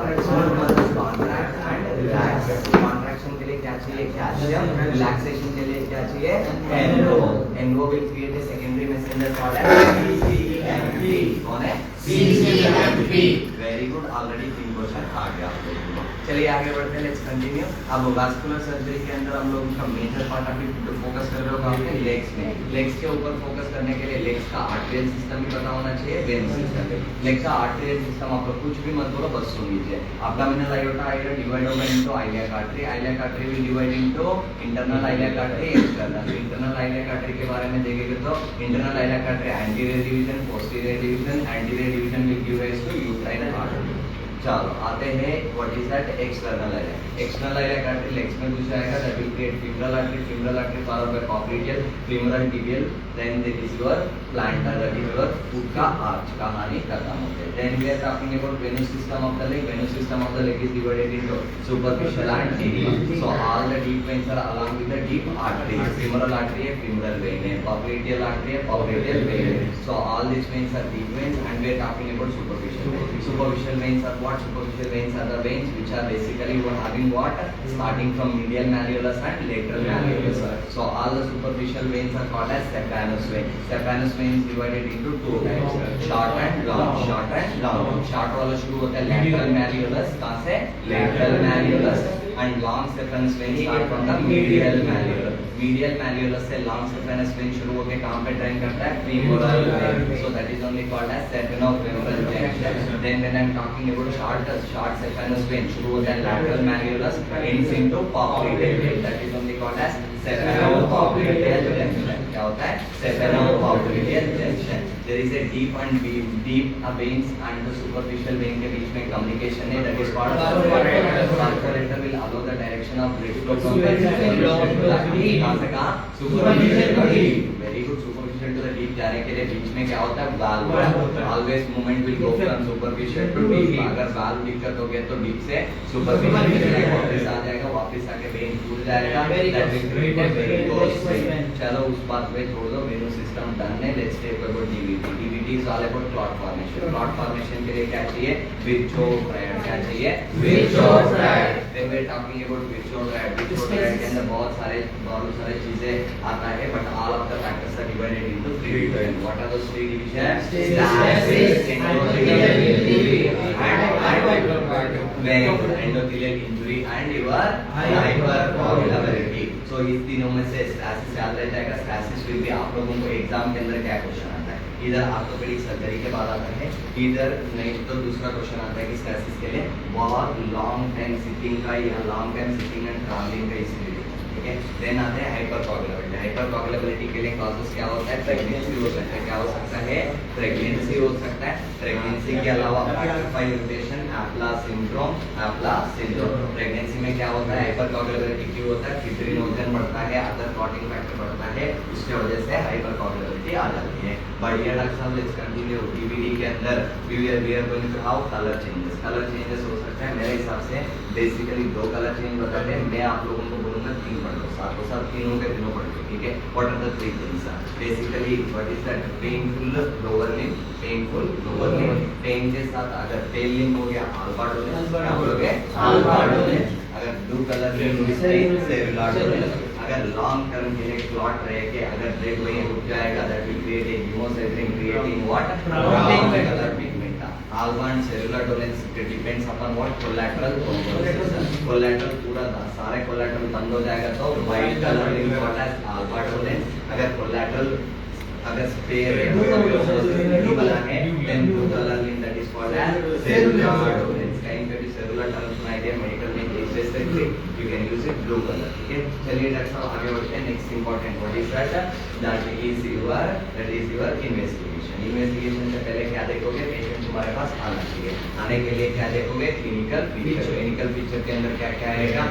Contract and relax. Contraction के लिए क्या चाहिए? कैल्शियम। रिलैक्सेशन के लिए क्या चाहिए? NO. NO will create a secondary messenger called as CCMP. कौन है? CCMP. Very good, already 3 question आ गया आप लोगों को। चलिए आगे बढ़ते हैं, लेट्स कंटिन्यू। अब वास्कुलर सर्जरी के अंदर हम लोग का मेजर पार्ट अभी फोकस कर रहे हो आपके लेग्स में। लेग्स के ऊपर फोकस करने के लिए लेग्स का आर्टेरियल सिस्टम भी पता होना चाहिए, वेनस सिस्टम भी। लेग्स का आर्टेरियल सिस्टम आप लोग कुछ भी मत बोलो, बस सुन लीजिए। एब्डोमिनल aorta आएगा डिवाइड होगा into iliac artery, iliac artery will divide into internal iliac artery, external। Internal iliac artery के बारे में देखेंगे तो internal iliac artery anterior division, posterior division, anterior division will give rise to uterine artery। चलो आते हैं, what is that? External iliac। External iliac artery legs में घुस जाएगा, that will create femoral artery, femoral artery followed by popliteal, femoral tibial, then there is your plantar, that is your foot का arch। कहानी खत्म हो गई। Then we are talking about venous system of the leg। venous system of the leg is divided into superficial and deep। So all the deep veins are along with the deep arteries। femoral artery है, femoral vein है, popliteal artery है, popliteal vein है। So all these veins are deep veins and we are talking about superficial veins। superficial veins are what? Superficial veins are the veins which are basically having what? Starting from medial malleolus and lateral malleolus। So all the superficial veins are called as saphenous vein। saphenous vein is divided into 2 types, short and long। short and long। short वाला शुरू होता है lateral malleolus, कहाँ से? lateral malleolus। and long saphenous vein start from the medial malleolus। medial malleolus से long saphenous vein शुरू होके कहाँ पे ड्रेन करता है? femoral vein। so that is only called as saphenofemoral junction। then when I am talking about short saphenous vein शुरू होता है lateral malleolus, ends into popliteal vein, that is only called as saphenopoppliteal junction। क्या होता है? saphenopoppliteal junction। there is a deep and deep veins and the superficial vein के बीच में communication है, that is called perforator। perforator will allow the direction of blood flow from the superficial to the deep। कहाँ से कहाँ? superficial to deep। very good। superficial to the deep जाने के लिए बीच में क्या होता है? valve। always movement will go from superficial to deep। अगर valve दिक्कत हो गया तो deep से superficial में वापस आ जाएगा, वापस आके vein टूट जाएगा, that will create a varicose vein। चलो उस बात पे छोड़ दो, venous system done है। let's take about DVT। DVT is all about clot formation। clot formation के लिए क्या चाहिए? Virchow-Fried। क्या चाहिए? Virchow-Fried। then we are talking about Virchow-Fried। Virchow-Fried के अंदर बहुत सारे चीजें आता है, but all of the factors are divided into 3 divisions। what are those 3 divisions? stasis, endothelial injury and endothelial injury and your hypercoagulability। so इस तीनों में से stasis याद रह जाएगा। stasis फिर भी आप लोगों को एग्जाम के अंदर क्या क्वेश्चन आता है? इधर ऑर्थोपेडिक सर्जरी के बाद आता है, इधर नहीं तो दूसरा क्वेश्चन आता है कि stasis के लिए बहुत लॉन्ग टाइम सिटिंग का या long time sitting and travelling का इसीलिए, ठीक है। देन आते हैं हाइपरकोगुलेबिलिटी। हाइपरकोगुलेबिलिटी के लिए कॉजेस क्या होता है? प्रेगनेंसी हो सकता है। क्या हो सकता है? प्रेगनेंसी हो सकता है। प्रेगनेंसी के अलावा फैक्टर 5 म्यूटेशन, एप्ला सिंड्रोम। प्रेगनेंसी में क्या होता है? हाइपरकोगुलेबिलिटी क्यों होता है? फिब्रिनोजन बढ़ता है, अदर क्लॉटिंग फैक्टर बढ़ता है, उसकी वजह से हाइपरकोगुलेबिलिटी आ जाती है। बढ़िया डॉक्टर साहब, लेट्स कंटिन्यू। डीवीडी के अंदर we are going to how colour changes. Colour changes हो सकता है, मेरे हिसाब से बेसिकली 2 कलर चेंज बताते हैं। मैं आप लोगों को बोलूंगा 3 पढ़ लो, साथ को साथ तीनों के तीनों पढ़ लो, ठीक है। What are the 3 things? Basically what is that? Painful lower limb, painful lower limb. Pain के साथ अगर टेल लिम्ब हो गया अल्फा डोलेंस, क्या बोलोगे? Alpha dolens. अगर ब्लू कलर लिम्ब सेरुलर डोलेंस। अगर लॉन्ग टर्म के लिए क्लॉट रह के अगर ब्लड वहीं रुक जाएगा, दैट विल क्रिएट ए हेमोसाइक्लिन creating what? Colour pigment. Alba and cerulea dolens depends upon what? Collateral thrombosis. Collateral पूरा सारे कोलैटरल बंद हो जाएगा तो white colour limb what as alba dolens. अगर कोलैटरल अगर स्पेयर है तो बना है, then blue colour limb that is called as cerulea dolens. कहीं पे भी सेरुलर टर्म सुनाई दिया मेडिकल में specifically you can use it blue colour, ठीक है। चलिए डॉक्टर साहब आगे बढ़ते हैं। Next important what is that? That is your investigation. Investigation से पहले क्या देखोगे? पेशेंट तुम्हारे पास आना चाहिए। आने के लिए क्या देखोगे? Clinical feature. क्लिनिकल फीचर के अंदर क्या क्या आएगा?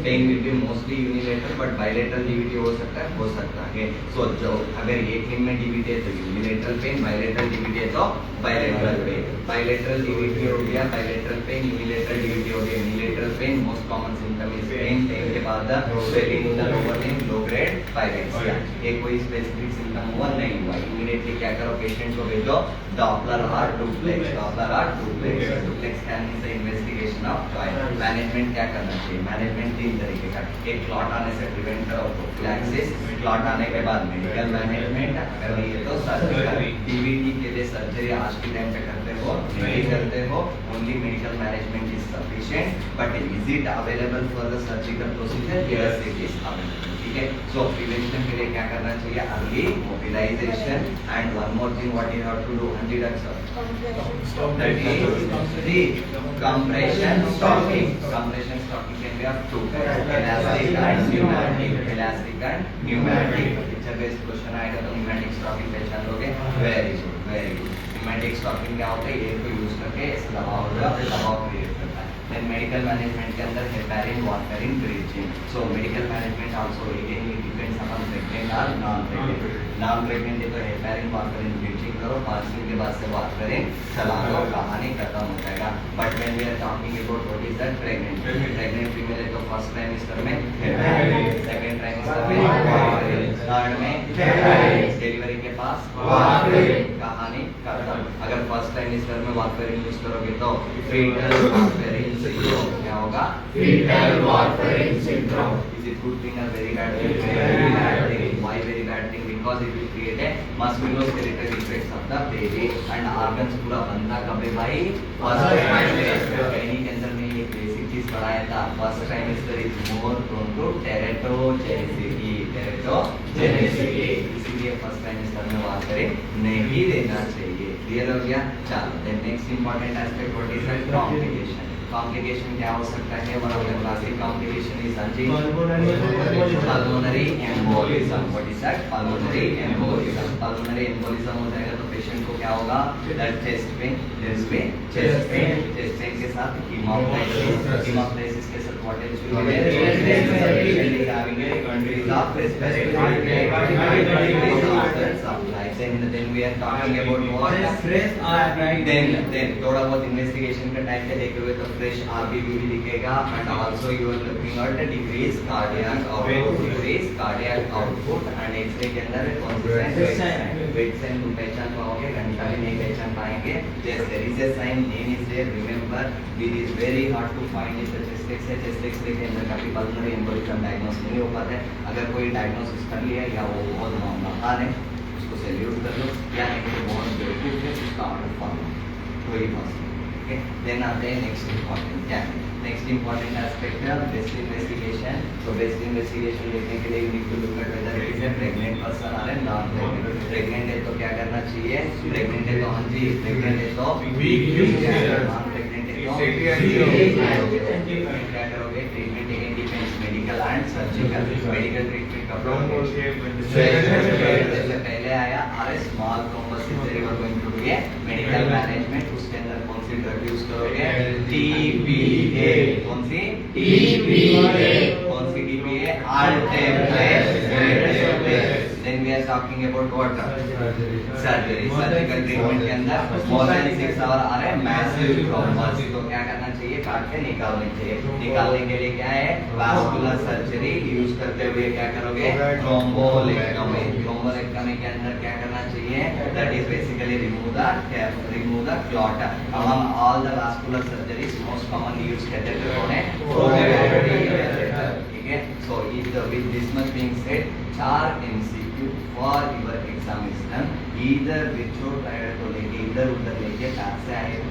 Pain will be mostly unilateral but bilateral DVT हो सकता है। सो जो अगर एक लिम्ब में डीवीटी है तो यूनिलेटरल पेन, बायलेटरल डीवीटी है तो बायलेटरल पेन। बायलेटरल डीवीटी हो गया बायलेटरल पेन, यूनिलेटरल डीवीटी हो गया unilateral pain. Most common symptom is pain. Pain के बाद swelling in the lower limb, low grade pyrexia. ये कोई स्पेसिफिक सिम्पटम हुआ नहीं हुआ, इमीडिएटली क्या करो? पेशेंट को भेजो डॉपलर और डुप्लेक्स। डॉपलर और डुप्लेक्स स्कैनिंग से प्रिवेंशन ऑफ चॉइस। मैनेजमेंट क्या करना चाहिए? मैनेजमेंट 3 तरीके का, एक क्लॉट आने से प्रिवेंट करो प्रोफिलैक्सिस, क्लॉट आने के बाद मेडिकल मैनेजमेंट, अगर नहीं है तो सर्जिकल। डीवीटी के लिए सर्जरी आज के टाइम पे करते हो नहीं करते हो, only medical management is sufficient, but is it available for the surgical procedure? Yes it is available. ठीक है, सो प्रिवेंशन के लिए क्या करना चाहिए? Early mobilization and one more thing what you have to do, hundred that is the compression stocking. Compression stocking can be of two kinds, elastic and pneumatic. Elastic and pneumatic. Picture based question आएगा तो pneumatic stocking पहचान लोगे? Very good, very good. Pneumatic stocking क्या होता है? Air को use करके ऐसे दबाव होगा, फिर दबाव क्रिएट करता है। Then medical management के अंदर heparin, warfarin, breathing. So medical management also again it depends upon pregnant or non-pregnant. Non-pregnant है तो heparin, warfarin, breathing करो, 5 दिन के बाद से warfarin चला लो, कहानी खत्म हो जाएगा। But when we are talking about what is that pregnant? Pregnant female है तो first trimester में heparin, second trimester में warfarin, third में heparin, delivery के पास warfarin, कहानी खत्म। अगर first trimester में warfarin यूज करोगे तो fetal warfarin syndrome क्या होगा? Fetal warfarin syndrome. Is it good thing or very bad thing? Very bad thing. Why very bad thing? Because it will create a musculoskeletal effects of the baby and organs पूरा बनता कभी भाई first trimester। कहीं के अंदर में ये basic चीज पढ़ाया था, first trimester is more prone to teratogenicity, teratogenicity। इसीलिए first trimester में warfarin नहीं देना चाहिए। क्लियर हो गया? चलो then next important aspect what is that? Complication। Complication क्या हो सकता है? One of the classic complication is pulmonary embolism. What is that? Pulmonary embolism. Pulmonary embolism हो जाएगा तो पेशेंट को क्या होगा? That chest pain, chest pain, chest pain, chest pain के साथ हीमोप्टाइसिस, हीमोप्टाइसिस के साथ what else will be there? Having a countries of respiratory supply. then we are talking about what? Fresh RBP। then थोड़ा बहुत investigation का time पे देखे हुए तो फ्रेश RBP भी दिखेगा and also you are looking at the decrease cardiac output, decrease cardiac output and X-ray के अंदर कौन सा वेट साइन तुम पहचान पाओगे, घंटा भी नहीं पहचान पाएंगे। yes there is a sign, name is there, remember it is very hard to find it। chest X है, chest X-ray के अंदर कभी pulmonary embolism डायग्नोस नहीं हो पाता है। अगर कोई डायग्नोसिस कर लिया या वो बहुत महान है उसको सैल्यूट कर लो, या नहीं तो बहुत बेवकूफ है उसका ऑर्डर फॉलो, तो ये पॉसिबल। ओके, देन आते हैं नेक्स्ट इंपॉर्टेंट क्या है? नेक्स्ट इंपॉर्टेंट एस्पेक्ट है बेस्ट इन्वेस्टिगेशन। तो बेस्ट इन्वेस्टिगेशन देखने के लिए you need to look at whether it is a pregnant person और ए नॉन प्रेग्नेंट। प्रेग्नेंट है तो क्या करना चाहिए? प्रेग्नेंट है तो हाँ जी, प्रेग्नेंट है तो नॉन प्रेग्नेंट है तो क्या करोगे? Treatment again depends medical and surgical. Medical treatment का जैसे पहले आया अरे small thrombosis you are going to do a medical management. उसके अंदर कौन सी ड्रग यूज करोगे? TPA। कौन सी? TPA। कौन सी TPA? Then we are talking about what? Surgery। Surgical treatment के अंदर more than 6 hours आ रहे हैं मैसिव थ्रोम्बस, तो क्या करना चाहिए? काट के निकालने चाहिए। निकालने के लिए क्या है? वास्कुलर सर्जरी यूज करते हुए क्या करोगे? थ्रोम्बोलेक्टमी। थ्रोम्बोलेक्टमी के अंदर क्या करना चाहिए? That is basically remove the clot। among all the vascular surgeries most commonly used catheter on a thrombectomy catheter। ठीक है, so with this much being said 4 MCQ for your examination either without trial को लेके इधर उधर लेके पैर से आएगा,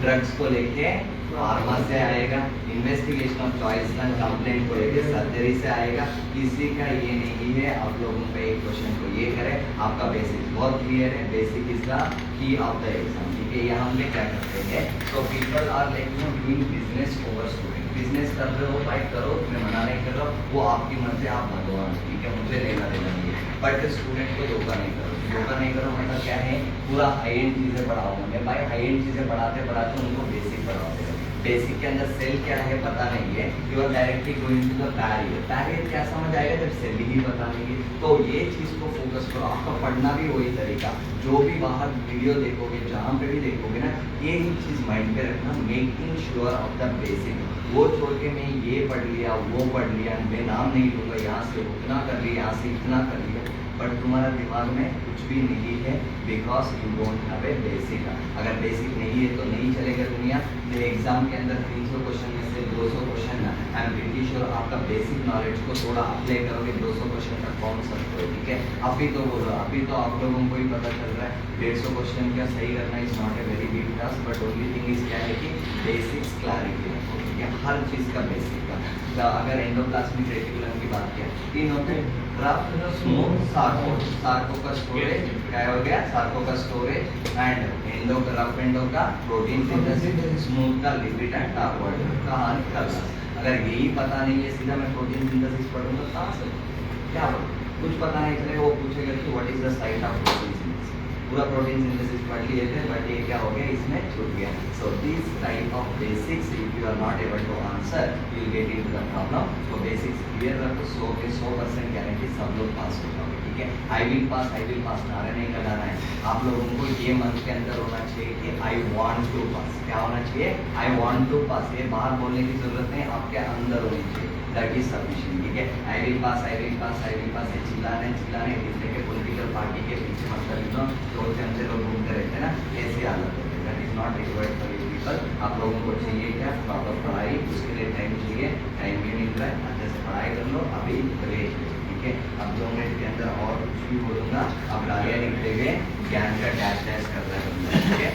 ड्रग्स को लेके फार्मा से आएगा, investigation of choice and complaint को लेके सर्जरी से आएगा। किसी का ये नहीं है आप लोगों पे एक क्वेश्चन को ये करें, आपका बेसिक बहुत क्लियर है। Basic is the key of the exam. ठीक है, यहाँ हम क्या करते हैं? तो people are like doing business over student. Business कर रहे हो भाई करो, तुम्हें मना नहीं कर रहा, वो आपकी मर्जी, आप भगवान। ठीक है, मुझे लेना देना नहीं है, बट स्टूडेंट को धोखा नहीं करो। धोखा नहीं करो मतलब क्या है? पूरा हाई एंड चीजें पढ़ाऊंगा भाई। हाई एंड चीजें पढ़ाते पढ़ाते उनको बेसिक पढ़ाते हैं। बेसिक के अंदर सेल क्या है पता नहीं है, you are directly going to the barrier. Barrier क्या समझ आएगा जब सेल ही पता नहीं है। तो ये चीज को फोकस करो। आपका पढ़ना भी वही तरीका, जो भी बाहर वीडियो देखोगे, जहाँ पे भी देखोगे ना, ये ही चीज माइंड पे रखना, making sure of the basic. वो छोड़ के मैं ये पढ़ लिया, वो पढ़ लिया, मैं नाम नहीं लूंगा, यहाँ से उतना कर लिया, यहाँ से इतना कर लिया, बट तुम्हारा दिमाग में कुछ भी नहीं है because you don't have a basic. अगर बेसिक नहीं है तो नहीं चलेगा दुनिया। एग्जाम के अंदर 300 क्वेश्चन में से 200 question I am pretty sure आपका बेसिक नॉलेज को थोड़ा अप्लाई करोगे 200 क्वेश्चन तक पहुंच सकते हो, ठीक है। अभी तो बोलो, अभी तो आप लोगों को ही पता चल रहा है 150 क्वेश्चन क्या सही करना is not a very big task, but only thing is क्या है कि बेसिक्स क्लैरिटी रखो, ठीक है। हर चीज़ का बेसिक का अगर एंडोप्लाज्मिक रेटिकुलम की बात किया 3 होते हैं, रफ, स्मूथ, सार्को का स्टोरेज क्या हो गया, सार्को का स्टोरेज एंड एंडो का रफ एंडो का प्रोटीन सिंथेसिस, स्मूथ का लिपिड एंड कार्बोहाइड्रेट कहाँ निकलना। अगर यही पता नहीं है सीधा मैं प्रोटीन सिंथेसिस पढ़ूंगा कहाँ से, क्या पढ़ूं, कुछ पता नहीं चलेगा। वो पूछेगा कि what is the site of protein synthesis, पूरा प्रोटीन सिंथेसिस पढ़ लिए थे बट ये क्या हो गया, इसमें छूट गया। So this type of basics if you are not able to answer you will get into the problem. तो बेसिक्स क्लियर रखो, 100% गारंटी सब लोग पास हो जाओगे, ठीक है। आई विल पास नारे नहीं लगाना है। आप लोगों को ये मन के अंदर होना चाहिए कि आई वांट टू पास। क्या होना चाहिए, आई वांट टू पास। ये बाहर बोलने की जरूरत नहीं, आपके अंदर होनी चाहिए, दैट इज सफिशिएंट, ठीक है। आई विल पास ये चिल्लाने जितने के पॉलिटिकल पार्टी के पीछे मतलब दो चमचे लोग घूमते रहते हैं ना, ऐसी हालत होती है। That is not required for you people. आप लोगों को चाहिए क्या, प्रॉपर पढ़ाई, उसके लिए टाइम चाहिए, टाइम भी मिल रहा है, अच्छे से पढ़ाई कर लो, अभी रेस्ट लो, ठीक है। अब 2 मिनट के अंदर और कुछ भी बोलूँगा, अब गालियाँ लिखते हुए ज्ञान का डैश कर रहा है, ठीक है।